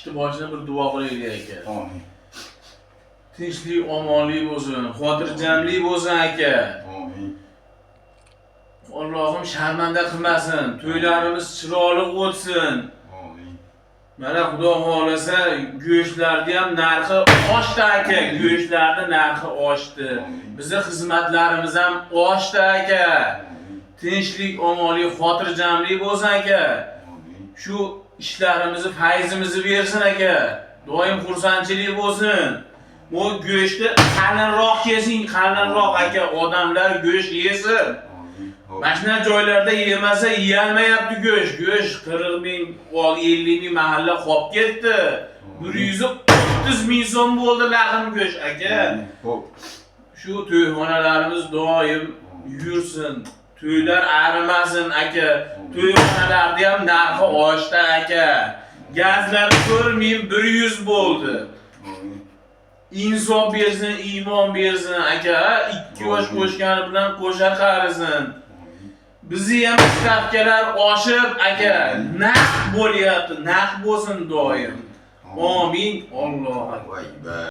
ishni boshida bir duo qilaylik aka. Amin. Tinchlik, omonlik bo'lsin, xotirjamlik bo'lsin aka. Amin. Allohim sharmanda qilmasin, to'ylarimiz chiroyli o'tsin. Amin. Mana Xudo xolasa go'shtlarni ham narxi oshdi aka, go'shtlarning narxi oshdi. Bizning xizmatlarimiz ham oshdi aka. Tinchlik, omonlik, xotirjamlik bo'lsin aka. Shu ishlarimizni, fayzimizni bersin aka. Doim xursandchilik bo'lsin. Bu go'shtni qalinroq yesin, qalinroq aka, odamlar go'sht yesin. Mana shunday joylarda yemasa yeyolmayapti go'sht. Go'sht 40 ming, 50 ming mahalla qolib ketdi. 130 ming so'm bo'ldi lahim go'sht aka. Shu to'yxonalarimiz doim yursin. To'ylar arimasin aka. To'yxonalarda ham narxi oshdi aka. Gazlar 4 ming 100 bo'ldi. Insof bersin, iymon bersin aka. 2 yosh qo'shgani bilan qo'sha qarisin. Bizi ham stavkalar oshib aka, naq bo'lyapti, naq bo'lsin doim. Amin. Alloh akbar.